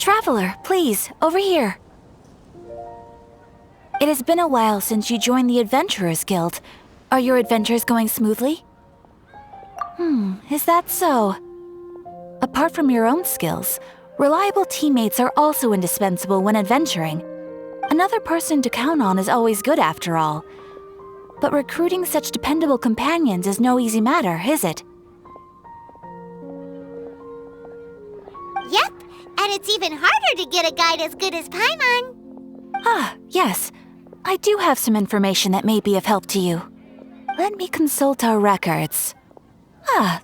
Traveler, please, over here. It has been a while since you joined the Adventurers Guild. Are your adventures going smoothly? Is that so? Apart from your own skills, reliable teammates are also indispensable when adventuring. Another person to count on is always good after all. But recruiting such dependable companions is no easy matter, is it? Yep, and it's even harder to get a guide as good as Paimon. Yes. I do have some information that may be of help to you. Let me consult our records.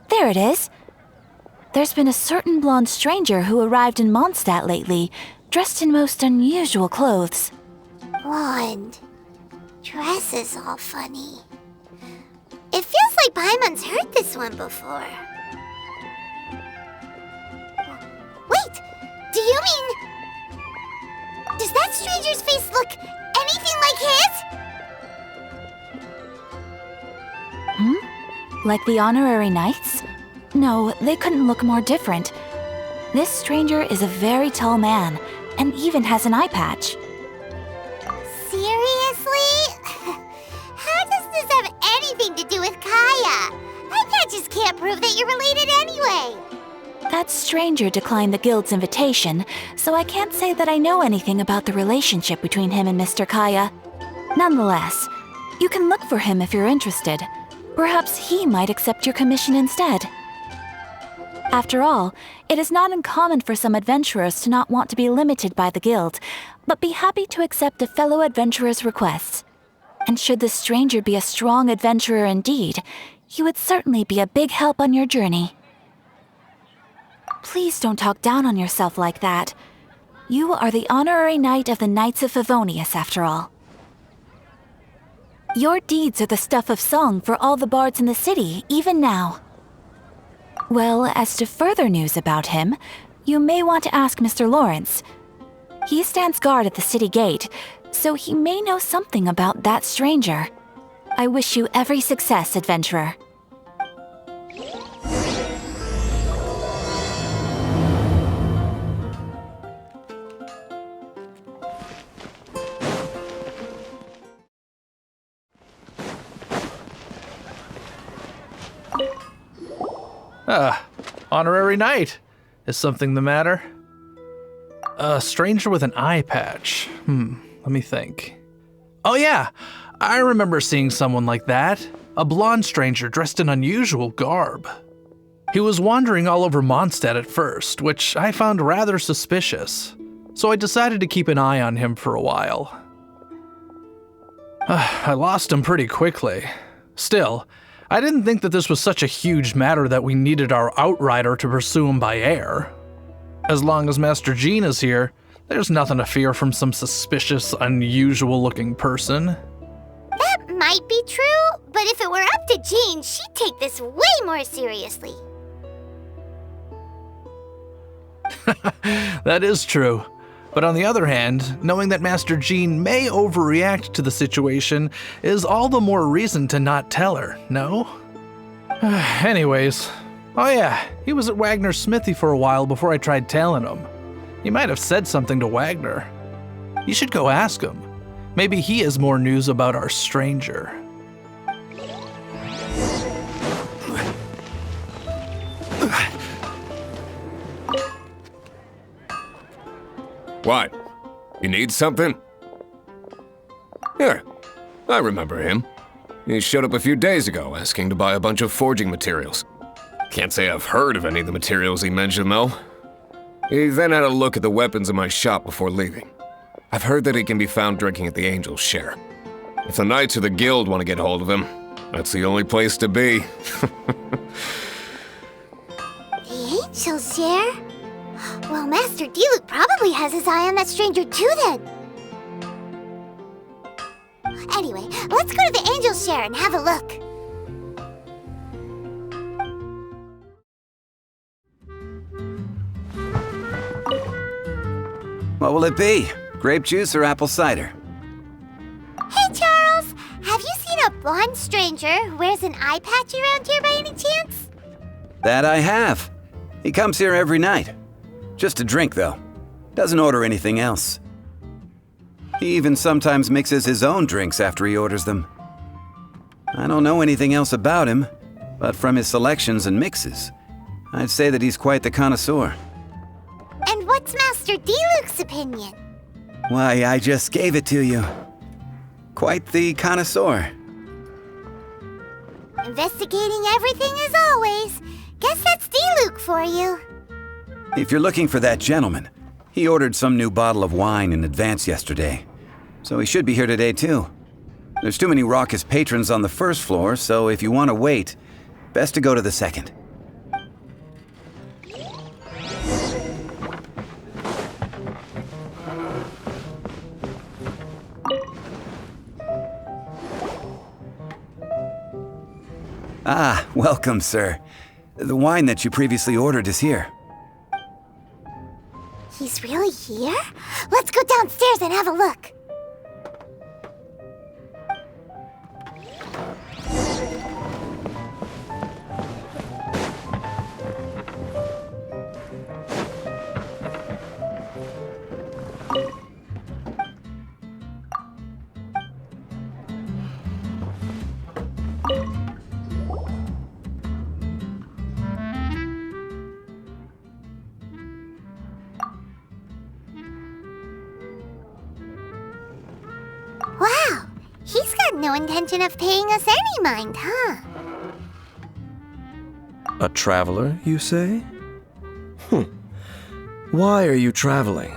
There it is. There's been a certain blonde stranger who arrived in Mondstadt lately, dressed in most unusual clothes. Blonde. Dress is all funny. It feels like Paimon's heard this one before. Wait, do you mean... Does that stranger's face look anything like his? Like the honorary knights? No, they couldn't look more different. This stranger is a very tall man, and even has an eye patch. Seriously? How does this have anything to do with Kaya? Eye patches can't prove that you're related anyway. That stranger declined the guild's invitation, so I can't say that I know anything about the relationship between him and Mr. Kaya. Nonetheless, you can look for him if you're interested. Perhaps he might accept your commission instead. After all, it is not uncommon for some adventurers to not want to be limited by the guild, but be happy to accept a fellow adventurer's requests. And should the stranger be a strong adventurer indeed, he would certainly be a big help on your journey. Please don't talk down on yourself like that. You are the honorary knight of the Knights of Favonius, after all. Your deeds are the stuff of song for all the bards in the city, even now. Well, as to further news about him, you may want to ask Mr. Lawrence. He stands guard at the city gate, so he may know something about that stranger. I wish you every success, adventurer. Honorary knight. Is something the matter? A stranger with an eye patch. Let me think. Oh yeah, I remember seeing someone like that. A blonde stranger dressed in unusual garb. He was wandering all over Mondstadt at first, which I found rather suspicious. So I decided to keep an eye on him for a while. I lost him pretty quickly. Still, I didn't think that this was such a huge matter that we needed our outrider to pursue him by air. As long as Master Jean is here, there's nothing to fear from some suspicious, unusual-looking person. That might be true, but if it were up to Jean, she'd take this way more seriously. That is true. But on the other hand, knowing that Master Jean may overreact to the situation is all the more reason to not tell her, no? Anyways, oh yeah, he was at Wagner's smithy for a while before I tried tailing him. He might have said something to Wagner. You should go ask him. Maybe he has more news about our stranger. What? You need something? Here, I remember him. He showed up a few days ago asking to buy a bunch of forging materials. Can't say I've heard of any of the materials he mentioned, though. He then had a look at the weapons in my shop before leaving. I've heard that he can be found drinking at the Angel's Share. If the Knights of the Guild want to get hold of him, that's the only place to be. The Angel's Share? Well, Master Diluc probably has his eye on that stranger too, then. Anyway, let's go to the Angel's Share and have a look. What will it be? Grape juice or apple cider? Hey, Charles! Have you seen a blonde stranger who wears an eye patch around here by any chance? That I have. He comes here every night. Just a drink, though. Doesn't order anything else. He even sometimes mixes his own drinks after he orders them. I don't know anything else about him, but from his selections and mixes, I'd say that he's quite the connoisseur. And what's Master D-Luke's opinion? Why, I just gave it to you. Quite the connoisseur. Investigating everything as always. Guess that's D-Luke for you. If you're looking for that gentleman, he ordered some new bottle of wine in advance yesterday, so he should be here today too. There's too many raucous patrons on the first floor, so if you want to wait, best to go to the second. Ah, welcome, sir. The wine that you previously ordered is here. He's really here? Let's go downstairs and have a look. Wow, he's got no intention of paying us any mind, huh? A traveler, you say? Why are you traveling?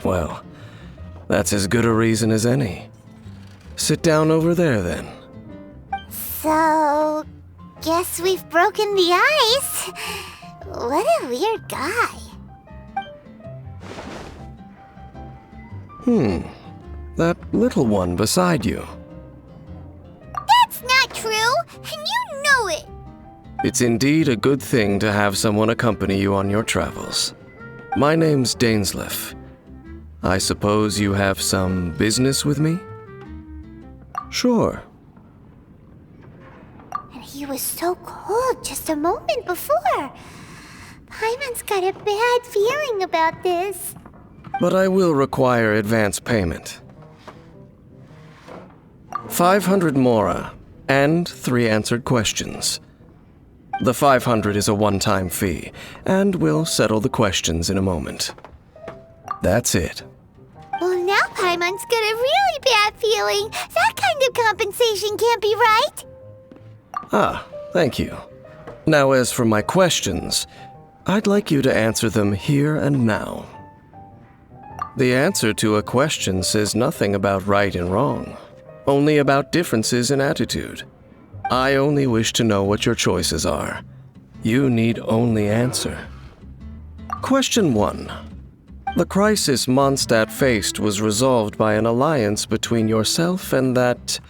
Well, that's as good a reason as any. Sit down over there, then. So, guess we've broken the ice. What a weird guy. That little one beside you. That's not true, and you know it. It's indeed a good thing to have someone accompany you on your travels. My name's Dainsleif. I suppose you have some business with me? Sure. And he was so cold just a moment before. Paimon's got a bad feeling about this. But I will require advance payment. 500 mora, and 3 answered questions. The 500 is a one-time fee, and we'll settle the questions in a moment. That's it. Well, now Paimon's got a really bad feeling. That kind of compensation can't be right. Ah, thank you. Now, as for my questions, I'd like you to answer them here and now. The answer to a question says nothing about right and wrong, only about differences in attitude. I only wish to know what your choices are. You need only answer. Question 1. The crisis Mondstadt faced was resolved by an alliance between yourself and that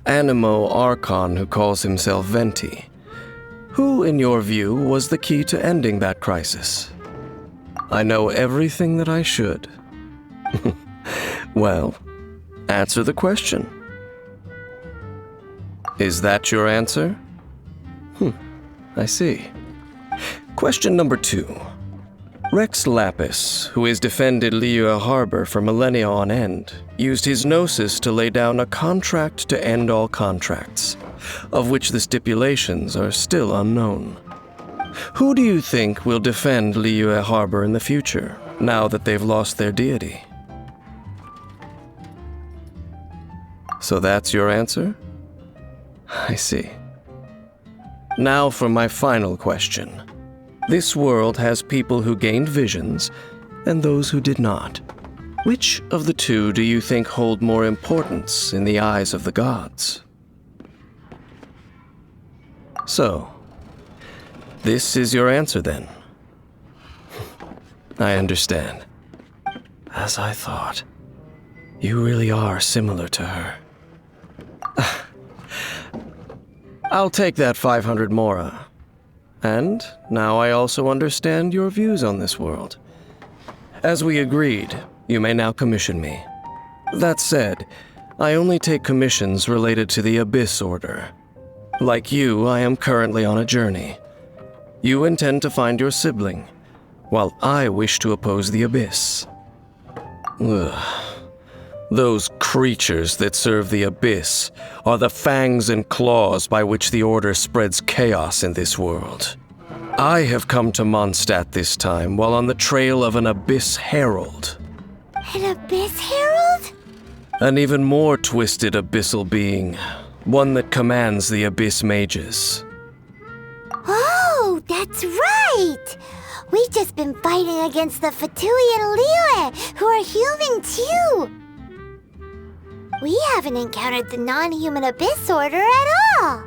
animo Archon who calls himself Venti. Who, in your view, was the key to ending that crisis? I know everything that I should. Well, answer the question. Is that your answer? I see. Question number 2. Rex Lapis, who has defended Liyue Harbor for millennia on end, used his gnosis to lay down a contract to end all contracts, of which the stipulations are still unknown. Who do you think will defend Liyue Harbor in the future, now that they've lost their deity? So that's your answer? I see. Now for my final question. This world has people who gained visions and those who did not. Which of the two do you think hold more importance in the eyes of the gods? So, this is your answer then? I understand. As I thought. You really are similar to her. I'll take that 500 mora. And now I also understand your views on this world. As we agreed, you may now commission me. That said, I only take commissions related to the Abyss Order. Like you, I am currently on a journey. You intend to find your sibling, while I wish to oppose the Abyss. Ugh. Those creatures that serve the Abyss are the fangs and claws by which the Order spreads chaos in this world. I have come to Mondstadt this time while on the trail of an Abyss Herald. An Abyss Herald? An even more twisted abyssal being, one that commands the Abyss Mages. Oh, that's right! We've just been fighting against the Fatui and Liyue, who are human too! We haven't encountered the non-human Abyss Order at all!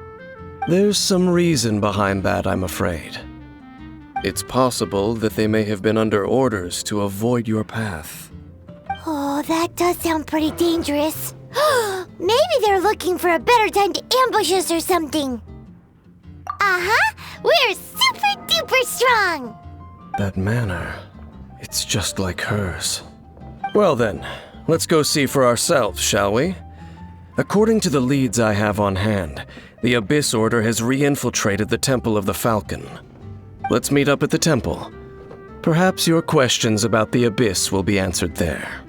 There's some reason behind that, I'm afraid. It's possible that they may have been under orders to avoid your path. Oh, that does sound pretty dangerous. Maybe they're looking for a better time to ambush us or something. Uh-huh! We're super duper strong! That manner, it's just like hers. Well then, let's go see for ourselves, shall we? According to the leads I have on hand, the Abyss Order has re-infiltrated the Temple of the Falcon. Let's meet up at the temple. Perhaps your questions about the Abyss will be answered there.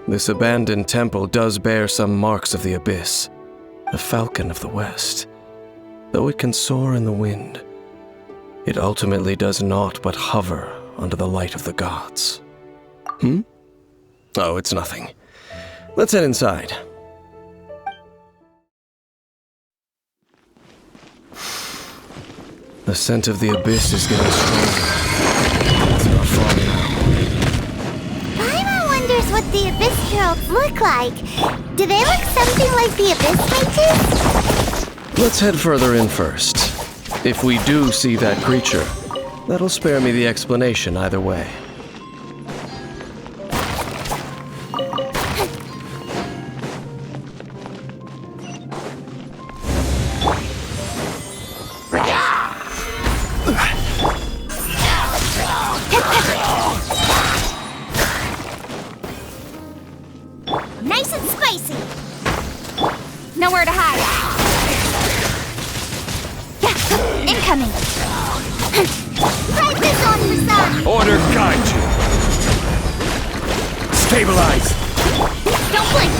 This abandoned temple does bear some marks of the Abyss, the Falcon of the West. Though it can soar in the wind, it ultimately does naught but hover under the light of the gods. Oh, it's nothing. Let's head inside. The scent of the Abyss is getting stronger. It's not far now. Paimon wonders what the Abyss Heralds look like. Do they look something like the Abyss Mages? Let's head further in first. If we do see that creature, that'll spare me the explanation either way. Nice and spicy. Nowhere to hide. Incoming. Try this on your side. Order guide you. Stabilize. Don't blink.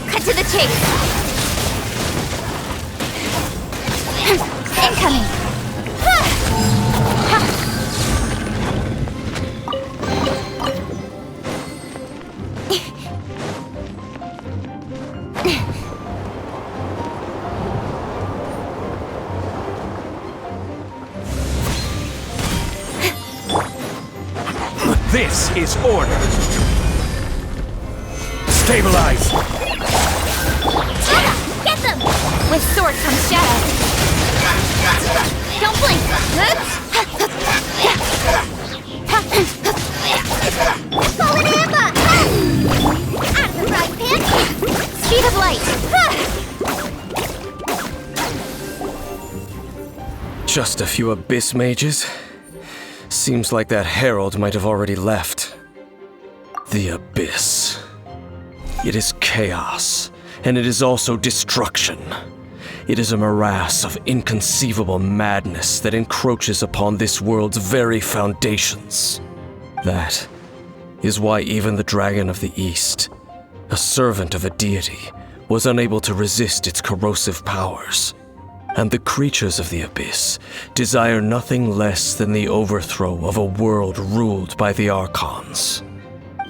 Cut to the chase! Incoming! This is order. Stabilize. Get them! With sword comes shadow. Don't blink! Fallen amber! Out of the frying pan! Speed of light! Just a few Abyss Mages? Seems like that herald might have already left. The Abyss. It is chaos, and it is also destruction. It is a morass of inconceivable madness that encroaches upon this world's very foundations. That is why even the Dragon of the East, a servant of a deity, was unable to resist its corrosive powers. And the creatures of the Abyss desire nothing less than the overthrow of a world ruled by the Archons.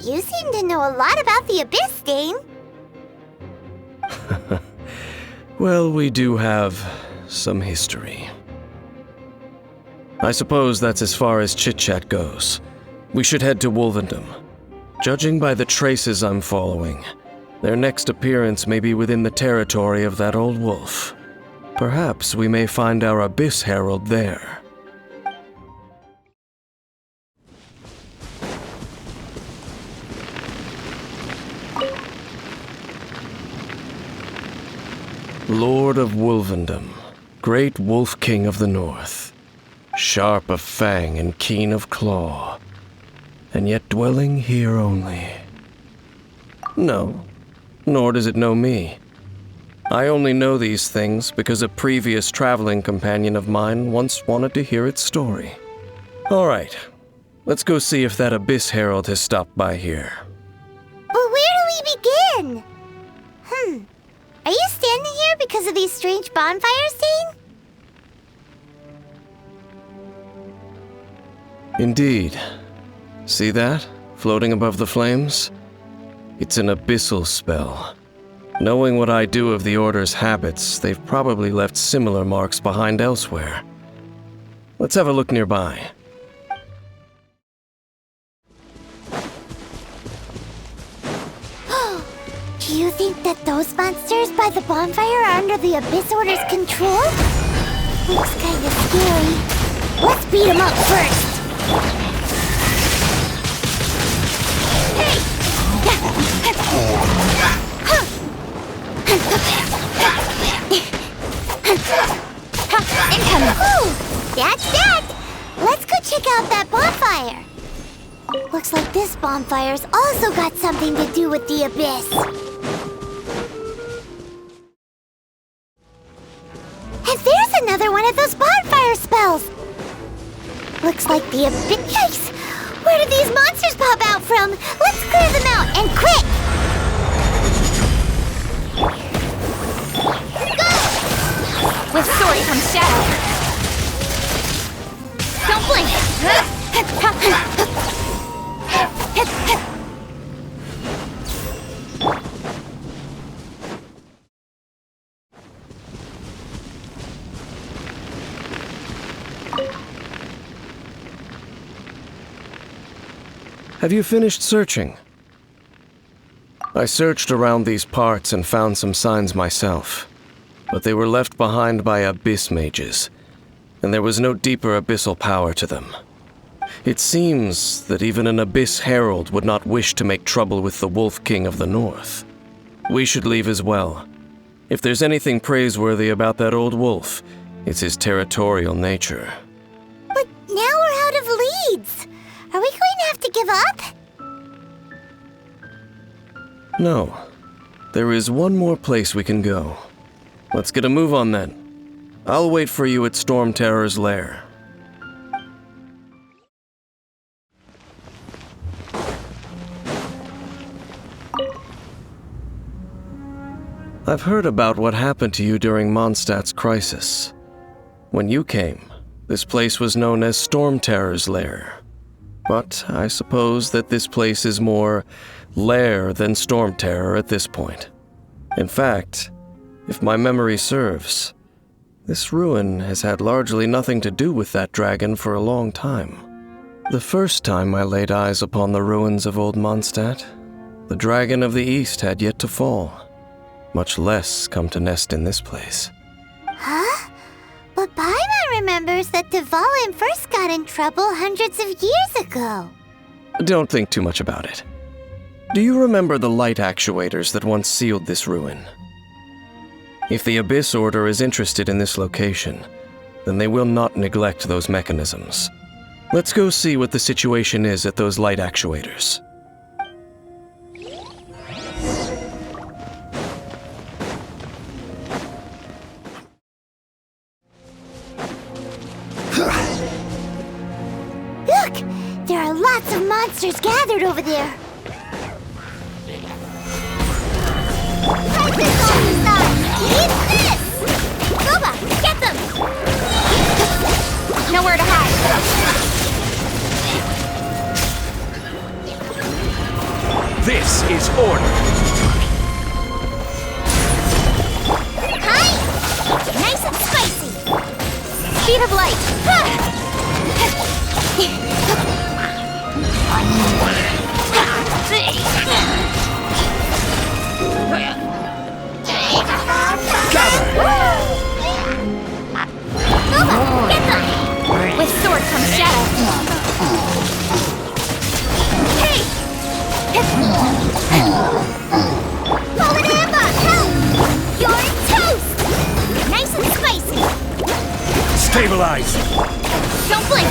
You seem to know a lot about the Abyss, Dane. Well, we do have some history. I suppose that's as far as chit-chat goes. We should head to Wolvendom. Judging by the traces I'm following, their next appearance may be within the territory of that old wolf. Perhaps we may find our Abyss Herald there. Lord of Wolvendom, great Wolf King of the North, sharp of fang and keen of claw, and yet dwelling here only. No, nor does it know me. I only know these things because a previous traveling companion of mine once wanted to hear its story. All right, let's go see if that Abyss Herald has stopped by here. But where do we begin? Are you standing here because of these strange bonfires, Dane? Indeed. See that, floating above the flames? It's an abyssal spell. Knowing what I do of the Order's habits, they've probably left similar marks behind elsewhere. Let's have a look nearby. Do you think that those monsters by the bonfire are under the Abyss Order's control? Looks kinda scary. Let's beat them up first! Incoming! Ooh, that's that! Let's go check out that bonfire! Looks like this bonfire's also got something to do with the Abyss. And there's another one of those bonfire spells! Looks like the Abyss... Yikes! Where did these monsters pop out from? Let's clear them out, and quick! Go! With sword comes shadow. Don't blink! Have you finished searching? I searched around these parts and found some signs myself, but they were left behind by abyss mages, and there was no deeper abyssal power to them. It seems that even an Abyss Herald would not wish to make trouble with the Wolf King of the North. We should leave as well. If there's anything praiseworthy about that old wolf, it's his territorial nature. But now we're out of leads! Are we going to have to give up? No. There is one more place we can go. Let's get a move on then. I'll wait for you at Storm Terror's lair. I've heard about what happened to you during Mondstadt's crisis. When you came, this place was known as Storm Terror's lair. But I suppose that this place is more lair than Storm Terror at this point. In fact, if my memory serves, this ruin has had largely nothing to do with that dragon for a long time. The first time I laid eyes upon the ruins of Old Mondstadt, the dragon of the East had yet to fall, much less come to nest in this place. Huh? But Paimon remembers that Dvalin first got in trouble hundreds of years ago. Don't think too much about it. Do you remember the light actuators that once sealed this ruin? If the Abyss Order is interested in this location, then they will not neglect those mechanisms. Let's go see what the situation is at those light actuators. Look! There are lots of monsters gathered over there. Eat this! Boba, get them! Nowhere to hide. This is order. Hi! Nice and spicy! Speed of light. With sword comes shadow. Hey! Forward ambush! Help! You're toast! Nice and spicy. Stabilize! Don't blink!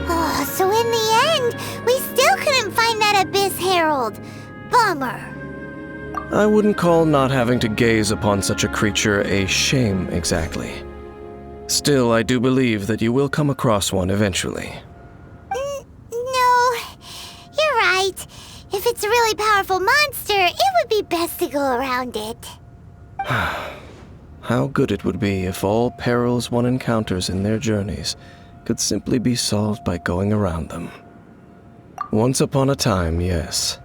Oh, so in the end, we still couldn't find that Abyss Herald. Bummer. I wouldn't call not having to gaze upon such a creature a shame exactly. Still, I do believe that you will come across one eventually. No, you're right. If it's a really powerful monster, it would be best to go around it. How good it would be if all perils one encounters in their journeys could simply be solved by going around them. Once upon a time, yes.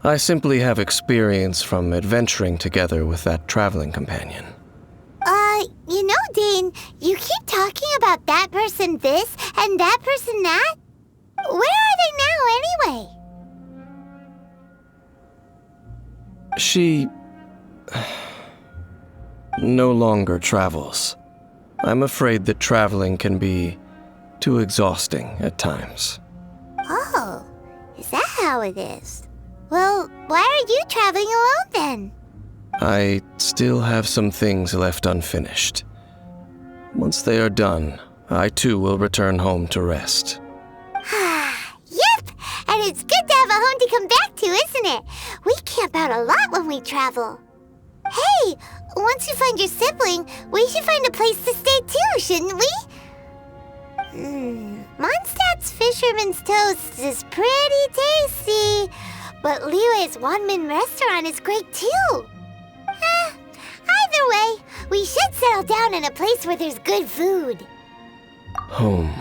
I simply have experience from adventuring together with that traveling companion. You know, Dane, you keep talking about that person this and that person that. Where are they now, anyway? She no longer travels. I'm afraid that traveling can be too exhausting at times. Oh, is that how it is? Well, why are you traveling alone then? I still have some things left unfinished. Once they are done, I too will return home to rest. Yep, and it's good to have a home to come back to, isn't it? We camp out a lot when we travel. Hey, once you find your sibling, we should find a place to stay too, shouldn't we? Mondstadt's Fisherman's Toast is pretty tasty, but Liyue's Wanmin restaurant is great too. Either way, we should settle down in a place where there's good food. Home.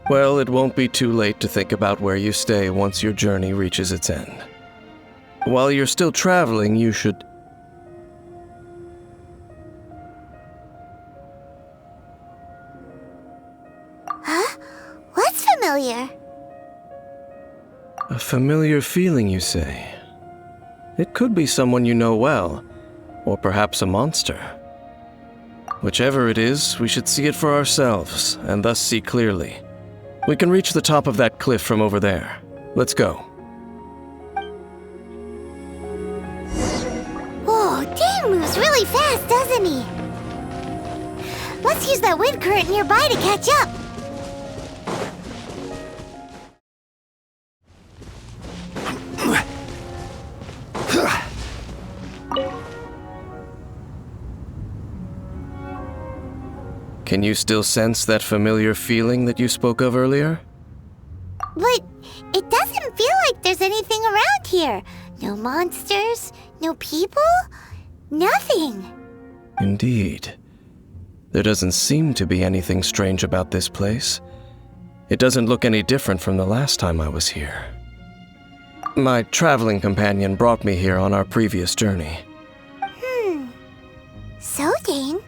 Well, it won't be too late to think about where you stay once your journey reaches its end. While you're still traveling, you should... Huh? What's familiar? A familiar feeling, you say? It could be someone you know well, or perhaps a monster. Whichever it is, we should see it for ourselves, and thus see clearly. We can reach the top of that cliff from over there. Let's go. Whoa, Dane moves really fast, doesn't he? Let's use that wind current nearby to catch up. Can you still sense that familiar feeling that you spoke of earlier? But it doesn't feel like there's anything around here. No monsters, no people, nothing. Indeed. There doesn't seem to be anything strange about this place. It doesn't look any different from the last time I was here. My traveling companion brought me here on our previous journey. So, Dane,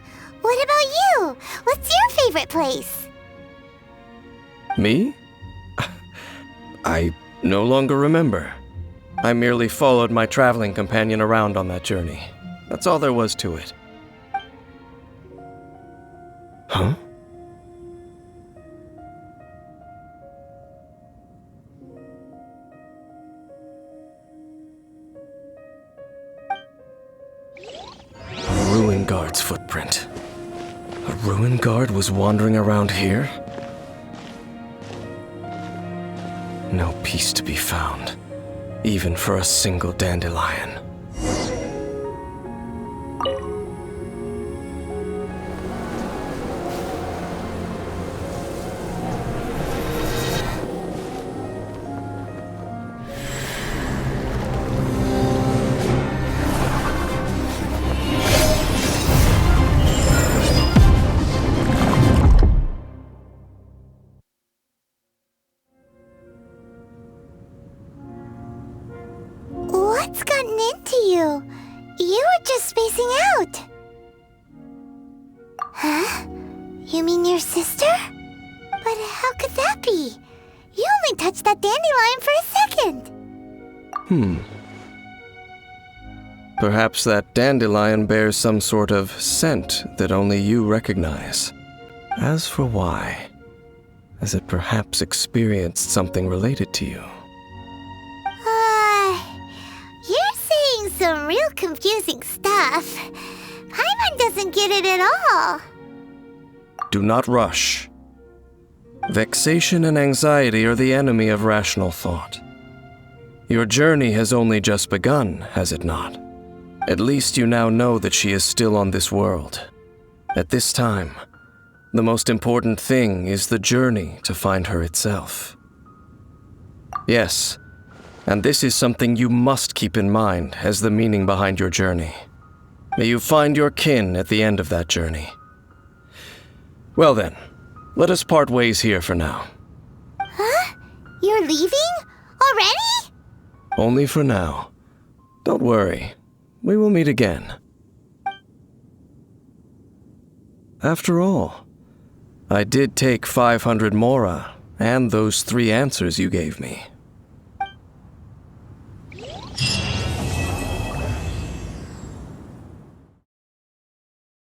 what about you? What's your favorite place? Me? I no longer remember. I merely followed my traveling companion around on that journey. That's all there was to it. Huh? A ruin guard's footprint. A ruin guard was wandering around here? No peace to be found, even for a single dandelion. What's gotten into you? You were just spacing out. You mean your sister? But how could that be? You only touched that dandelion for a second. Perhaps that dandelion bears some sort of scent that only you recognize. As for why, has it perhaps experienced something related to you? You're saying some real confusing stuff. Paimon doesn't get it at all. Do not rush. Vexation and anxiety are the enemy of rational thought. Your journey has only just begun, has it not? At least you now know that she is still on this world. At this time, the most important thing is the journey to find her itself. Yes, and this is something you must keep in mind as the meaning behind your journey. May you find your kin at the end of that journey. Well then, let us part ways here for now. Huh? You're leaving? Already? Only for now. Don't worry. We will meet again. After all, I did take 500 mora and those 3 answers you gave me.